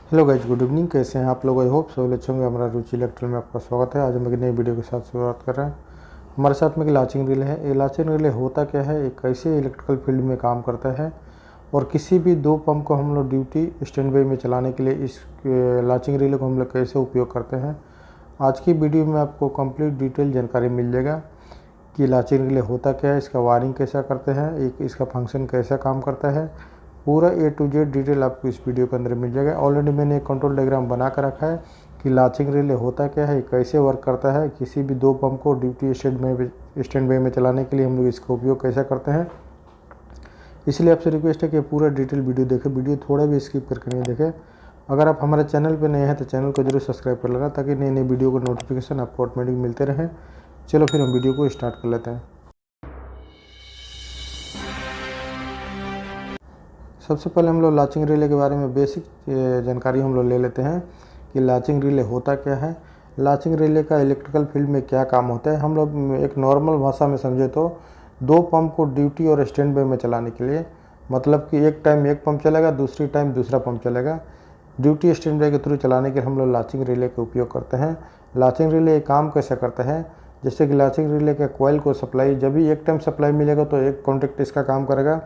Hello guys, good evening. कैसे हैं आप लोग? आई होप सब अच्छे होंगे। हमारा रुचि इलेक्ट्रिकल में आपका स्वागत है। आज हम एक नई वीडियो के साथ शुरुआत कर रहे हैं। हमारे साथ में एक लाचिंग रिले है। ये लाचिंग रिले होता क्या है, एक कैसे इलेक्ट्रिकल फील्ड में काम करता है और किसी भी दो पंप को हम लोग ड्यूटी स्टैंड बाई में चलाने के लिए इस लाचिंग रिले को हम लोग कैसे उपयोग करते हैं, आज की वीडियो में आपको कंप्लीट डिटेल जानकारी मिल जाएगा कि लाचिंग रिले होता क्या है, इसका वायरिंग कैसा करते हैं, एक इसका फंक्शन कैसा काम करता है। पूरा A to Z डिटेल आपको इस वीडियो के अंदर मिल जाएगा। ऑलरेडी मैंने एक कंट्रोल डायग्राम बना कर रखा है कि लाचिंग रिले होता क्या है, कैसे वर्क करता है, किसी भी दो पंप को ड्यूटी स्टैंड बाई में चलाने के लिए हम लोग इसका उपयोग कैसे करते हैं। इसलिए आपसे रिक्वेस्ट है कि पूरा डिटेल वीडियो देखें, वीडियो थोड़ा भी स्किप करके नहीं देखें। अगर आप हमारे चैनल पर नए हैं तो चैनल को जरूर सब्सक्राइब कर लेना, ताकि नई नई वीडियो को नोटिफिकेशन आपको ऑटोमेटिक मिलते रहें। चलो फिर हम वीडियो को स्टार्ट कर लेते हैं। सबसे पहले हम लोग लाचिंग रिले के बारे में बेसिक जानकारी हम लोग ले लेते हैं कि लाचिंग रिले होता क्या है, लाचिंग रिले का इलेक्ट्रिकल फील्ड में क्या काम होता है। हम लोग एक नॉर्मल भाषा में समझे तो दो पंप को ड्यूटी और स्टैंड बाई में चलाने के लिए, मतलब कि एक टाइम एक पंप चलेगा, दूसरी टाइम दूसरा पंप चलेगा। ड्यूटी स्टैंड बाई के थ्रू चलाने के लिए हम लोग लाचिंग रिले का उपयोग करते हैं। लाचिंग रिले काम कैसे करता है, जैसे कि लाचिंग रिले के कॉइल को सप्लाई, जब भी एक टाइम सप्लाई मिलेगा तो एक कॉन्टैक्ट इसका काम करेगा,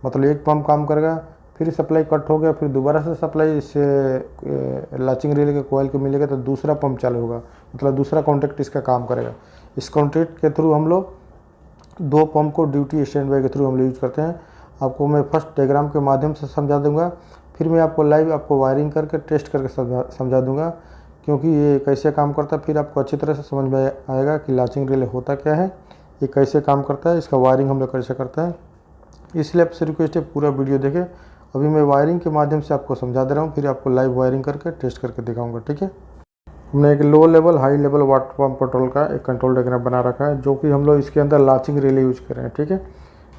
मतलब एक पंप काम करेगा। फिर सप्लाई कट हो गया, फिर दोबारा से सप्लाई इससे लाचिंग रिले के कॉइल को मिलेगा तो दूसरा पंप चालू होगा, मतलब दूसरा कॉन्टैक्ट इसका काम करेगा। इस कॉन्टैक्ट के थ्रू हम लोग दो पंप को ड्यूटी स्टैंड बाई के थ्रू हम लोग यूज करते हैं। आपको मैं फर्स्ट डायग्राम के माध्यम से समझा दूंगा, फिर मैं आपको लाइव आपको वायरिंग करके टेस्ट करके समझा दूंगा, क्योंकि ये कैसे काम करता है फिर आपको अच्छी तरह से समझ में आएगा कि लाचिंग रिले होता क्या है, ये कैसे काम करता है, इसका वायरिंग हम लोग कैसे करते हैं। इसलिए आपसे रिक्वेस्ट है पूरा वीडियो देखें। अभी मैं वायरिंग के माध्यम से आपको समझा दे रहा हूँ, फिर आपको लाइव वायरिंग करके टेस्ट करके दिखाऊंगा, ठीक है। हमने एक low level high level water pump control का एक कंट्रोल डायग्राम बना रखा है, जो कि हम लोग इसके अंदर लाचिंग रिले यूज कर रहे हैं, ठीक है।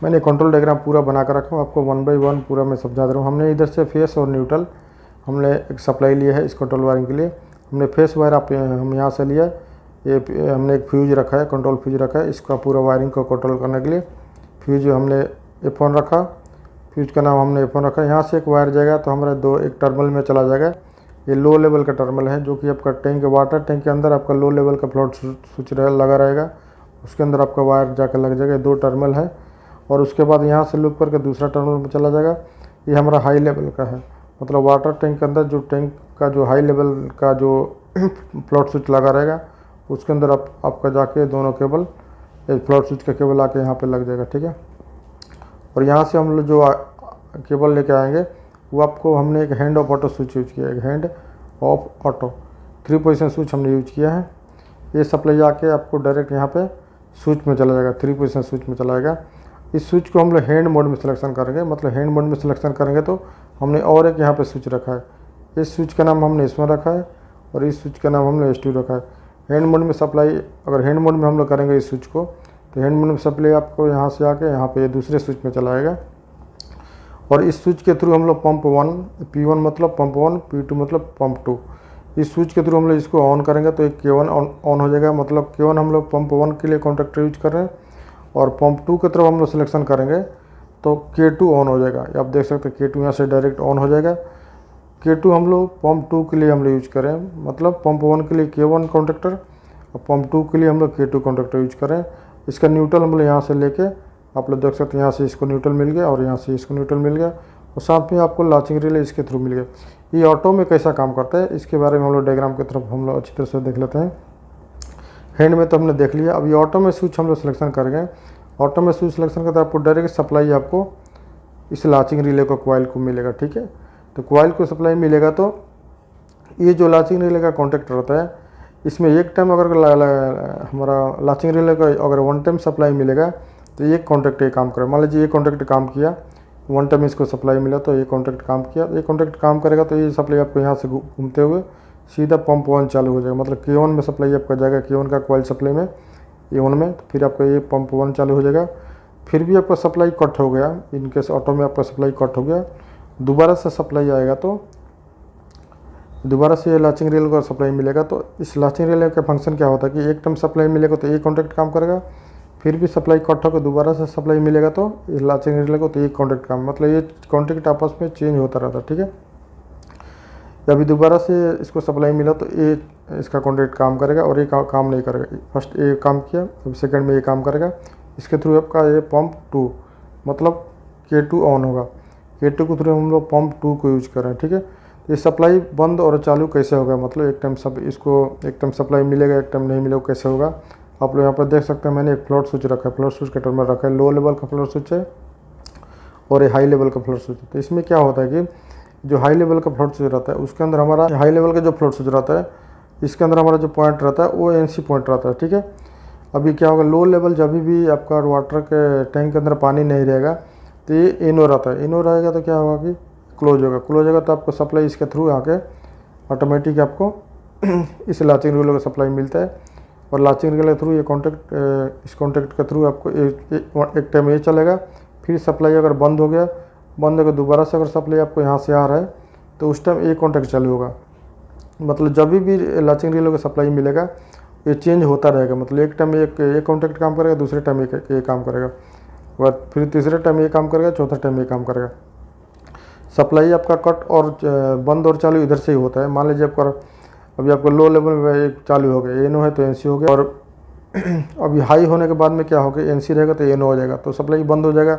मैंने कंट्रोल डायग्राम पूरा बना कर रखा हूँ, आपको 1 by 1 पूरा मैं समझा दे रहा हूँ। हमने इधर से फेस और न्यूट्रल हमने एक सप्लाई लिया है इस कंट्रोल वायरिंग के लिए। हमने फेस वायर हम यहाँ से लिया, ये हमने एक फ्यूज रखा है, कंट्रोल फ्यूज रखा है इसका पूरा वायरिंग को कंट्रोल करने के लिए। फ्यूज हमने F1 रखा, फ्यूज का नाम हमने F1 रखा। यहाँ से एक वायर जाएगा तो हमारा एक टर्मिनल में चला जाएगा। ये लो लेवल का टर्मिनल है, जो कि आपका टैंक वाटर टैंक के अंदर आपका लो लेवल का फ्लोट स्विच लगा रहेगा, उसके अंदर आपका वायर जाकर लग जाएगा। दो टर्मिनल है और उसके बाद यहाँ से लूप करके दूसरा टर्मिनल में चला जाएगा। ये हमारा हाई लेवल का है, मतलब वाटर टैंक के अंदर जो टैंक का जो हाई लेवल का जो फ्लोट स्विच लगा रहेगा, उसके अंदर आपका जाके दोनों केबल फ्लोट स्विच का केबल आके यहाँ पर लग जाएगा, ठीक है। और यहाँ से हम लोग जो केबल लेके आएंगे वो आपको हमने एक hand of auto switch use किया है, एक hand of auto 3 position switch हमने यूज किया है। ये सप्लाई आके आपको डायरेक्ट यहाँ पे स्विच में चला जाएगा, 3 पोजीशन स्विच में चला जाएगा। इस स्विच को हम लोग हैंड मोड में सिलेक्शन करेंगे, मतलब हैंड मोड में सिलेक्शन करेंगे तो हमने और एक यहाँ पर स्विच रखा है। इस स्विच का नाम हमने इसमें रखा है और इस स्विच का नाम हमने S2 रखा है। हैंड मोड में सप्लाई, अगर हैंड मोड में हम लोग करेंगे इस स्विच को, तो हैंड मोड में सप्लाई आपको यहाँ से आके यहाँ पे दूसरे स्विच में चलाएगा। और इस स्विच के थ्रू हम लोग पंप 1 P1 मतलब पंप 1, P2 मतलब पंप 2, इस स्विच के थ्रू हम लोग इसको ऑन करेंगे तो एक K1 ऑन हो जाएगा। मतलब K1 हम लोग पंप 1 के लिए कॉन्टैक्टर यूज कर रहे हैं और पंप 2 की तरफ हम लोग सिलेक्शन करेंगे तो K2 ऑन हो जाएगा। आप देख सकते हैं K2 यहाँ से डायरेक्ट ऑन हो जाएगा। K2 हम लोग पंप 2 के लिए हम लोग यूज करें, मतलब पंप 1 के लिए K1 कॉन्टैक्टर और पंप 2 के लिए हम लोग K2 कॉन्टैक्टर यूज करें। इसका न्यूट्रल हम लोग यहाँ से लेके आप लोग देख सकते हैं, यहाँ से इसको न्यूट्रल मिल गया और यहाँ से इसको न्यूट्रल मिल गया और साथ में आपको लाचिंग रिले इसके थ्रू मिल गया। ये ऑटो में कैसा काम करता है इसके बारे में हम लोग डायग्राम की तरफ हम लोग अच्छी तरह से देख लेते हैं। हैंड में तो हमने देख लिया, अब ये ऑटो में स्विच हम लोग सिलेक्शन करेंगे। ऑटो में स्विच सिलेक्शन करते आपको डायरेक्ट सप्लाई आपको इस लाचिंग रिले को कॉइल को मिलेगा, ठीक है। तो कॉइल को सप्लाई मिलेगा तो ये जो लाचिंग रिले का कॉन्टैक्टर होता है, इसमें एक टाइम अगर हमारा लाचिंग रिले का अगर 1 टाइम सप्लाई मिलेगा तो ये कॉन्टैक्ट ये काम करे। मान लीजिए ये कॉन्टैक्ट काम किया, 1 टाइम इसको सप्लाई मिला तो ये कॉन्टैक्ट काम किया, ये कॉन्टैक्ट काम करेगा तो ये सप्लाई आपको यहाँ से घूमते हुए सीधा पंप 1 चालू हो जाएगा, मतलब K1 में सप्लाई आपका जाएगा, K1 का कॉइल सप्लाई में A1 में, तो फिर आपका ये पंप 1 चालू हो जाएगा। फिर भी आपका सप्लाई कट हो गया, इनकेस ऑटो में आपका सप्लाई कट हो गया, दोबारा से सप्लाई आएगा तो दोबारा से लाचिंग रिले को सप्लाई मिलेगा। तो इस लाचिंग रिले का फंक्शन क्या होता है कि एक टाइम सप्लाई मिलेगा तो एक कॉन्टैक्ट काम करेगा, फिर भी सप्लाई कट होकर दोबारा से सप्लाई मिलेगा तो इस लाचिंग रिले को तो एक कॉन्टैक्ट काम, मतलब ये कॉन्टैक्ट आपस में चेंज होता रहता है, ठीक है। अभी दोबारा से इसको सप्लाई मिला तो ये इसका कॉन्टैक्ट काम करेगा और ये काम नहीं करेगा। फर्स्ट ये काम किया, अभी सेकंड में ये काम करेगा। इसके थ्रू आपका ये पंप 2 मतलब K2 ऑन होगा। K2 के थ्रू हम लोग पंप 2 को यूज कर रहे हैं, ठीक है। ये सप्लाई बंद और चालू कैसे होगा, मतलब एक टाइम सब इसको एक टाइम सप्लाई मिलेगा, एक टाइम नहीं मिलेगा, कैसे होगा आप लोग यहाँ पर देख सकते हैं। मैंने एक फ्लोट स्विच रखा है, फ्लोट स्विच का टर्मिनल रखा है, लो लेवल का फ्लोट स्विच है और ये हाई लेवल का फ्लोट स्विच है। तो इसमें क्या होता है कि जो हाई लेवल का फ्लोट स्विच रहता है उसके अंदर हमारा हाई लेवल का जो फ्लोट स्विच रहता है इसके अंदर हमारा जो पॉइंट रहता है वो NC पॉइंट रहता है, ठीक है। अभी क्या होगा, लो लेवल जब भी आपका वाटर के टैंक के अंदर पानी नहीं रहेगा तो ये NO रहता है। NO रहेगा तो क्या होगा कि क्लोज होगा, क्लोज होगा तो आपको सप्लाई इसके थ्रू आके ऑटोमेटिक आपको इस लाचिंग रिले का सप्लाई मिलता है। और लाचिंग रिले के थ्रू ये कॉन्टैक्ट इस कॉन्टैक्ट के थ्रू आपको एक टाइम ये चलेगा, फिर सप्लाई अगर बंद हो गया, बंद होकर दोबारा से अगर सप्लाई आपको यहाँ से आ रहा है तो उस टाइम ये कॉन्टैक्ट चालू होगा। मतलब जब भी लाचिंग रिले का सप्लाई मिलेगा ये चेंज होता रहेगा, मतलब एक टाइम एक कॉन्टैक्ट काम करेगा, दूसरे टाइम ये काम करेगा, और फिर तीसरे टाइम ये काम करेगा, चौथा टाइम ये काम करेगा। सप्लाई आपका कट और बंद और चालू इधर से ही होता है। मान लीजिए आपका अभी आपको लो लेवल में एक चालू हो गया, NO है तो NC हो गया, और अभी हाई होने के बाद में क्या होगा, NC रहेगा तो NO हो जाएगा, तो सप्लाई बंद हो जाएगा।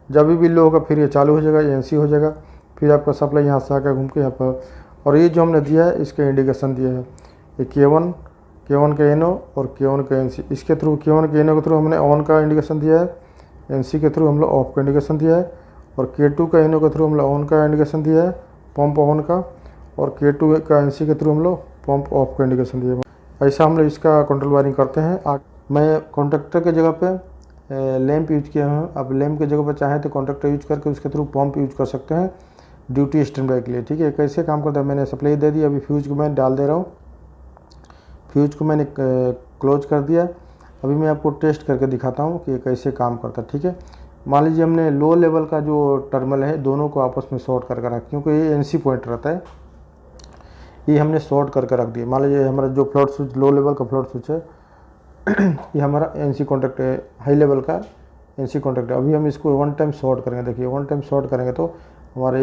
जब भी लो होगा फिर ये चालू हो जाएगा, ये NC हो जाएगा, फिर आपका सप्लाई यहाँ से आकर घूम के यहाँ पर। और ये जो हमने दिया है इसका इंडिकेशन दिया है, ये K1 का NO और K1 का NC। इसके थ्रू K1 के NO के थ्रू हमने ऑन का इंडिकेशन दिया है, NC के थ्रू हम लोग ऑफ का इंडिकेशन दिया है, और K2 का NO के थ्रू हम लोग ऑन का इंडिकेशन दिया है, पंप ऑन का, और K2 का NC के थ्रू हम लोग पंप ऑफ का इंडिकेशन दिया है। ऐसा हम लोग इसका कंट्रोल वायरिंग करते हैं। मैं कॉन्टैक्टर के जगह पे लैंप यूज किया हूँ। अब लैंप की जगह पर चाहें तो कॉन्टैक्टर यूज करके उसके थ्रू पंप यूज कर सकते हैं ड्यूटी स्टैंड बाय के लिए, ठीक है। कैसे काम करता है, मैंने सप्लाई दे दी, अभी फ्यूज को मैं डाल दे रहा हूँ। फ्यूज को मैंने क्लोज कर दिया। अभी मैं आपको टेस्ट करके दिखाता हूँ कि ये कैसे काम करता है, ठीक है। मान लीजिए हमने लो लेवल का जो टर्मिनल है दोनों को आपस में शॉर्ट करके रखा, क्योंकि ये NC पॉइंट रहता है, ये हमने शॉर्ट करके रख दिया। मान लीजिए हमारा जो फ्लोट स्विच लो लेवल का फ्लोट स्विच है ये हमारा NC कॉन्टैक्ट है, हाई लेवल का NC कॉन्टैक्ट है। अभी हम इसको वन टाइम शॉर्ट करेंगे, देखिए वन टाइम शॉर्ट करेंगे तो हमारा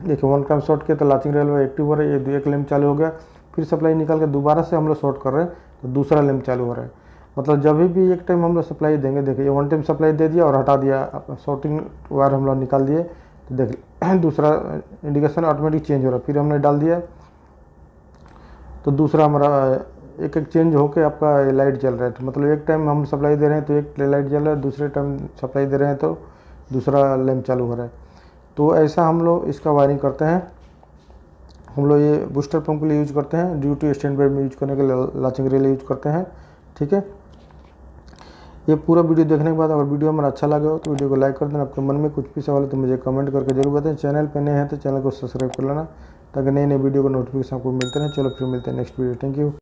देखिए वन टाइम शॉर्ट किया तो लाचिंग रेलवे एक्टिव हो रहा है, ये एक लैंप चालू हो गया। फिर सप्लाई निकाल के दोबारा से हम लोग शॉर्ट कर रहे हैं तो दूसरा लैंप चालू हो रहा है। मतलब जब भी एक टाइम हम लोग सप्लाई देंगे, देखिए वन टाइम सप्लाई दे दिया और हटा दिया, शॉर्टिंग वायर हम लोग निकाल दिए तो देखिए दूसरा इंडिकेशन ऑटोमेटिक चेंज हो रहा है। फिर हमने डाल दिया तो दूसरा हमारा एक चेंज होकर आपका लाइट जल रहा है। तो मतलब एक टाइम हम सप्लाई दे रहे हैं तो एक लाइट जल रहा है, दूसरे टाइम सप्लाई दे रहे हैं तो दूसरा लैंप चालू हो रहा है। तो ऐसा हम लोग इसका वायरिंग करते हैं। हम लोग ये बूस्टर पंप के लिए यूज करते हैं, ड्यूटी स्टैंड बाय में यूज करने के लिए लाचिंग रिले यूज करते हैं, ठीक है। ये पूरा वीडियो देखने के बाद अगर वीडियो हमारा अच्छा लगा हो तो वीडियो को लाइक कर देना। आपके मन में कुछ भी सवाल है तो मुझे कमेंट करके जरूर बताएं। चैनल पे नए हैं तो चैनल को सब्सक्राइब कर लेना ताकि नए नए वीडियो का नोटिफिकेशन आपको मिलते रहे। चलो फिर मिलते हैं नेक्स्ट वीडियो। Thank you.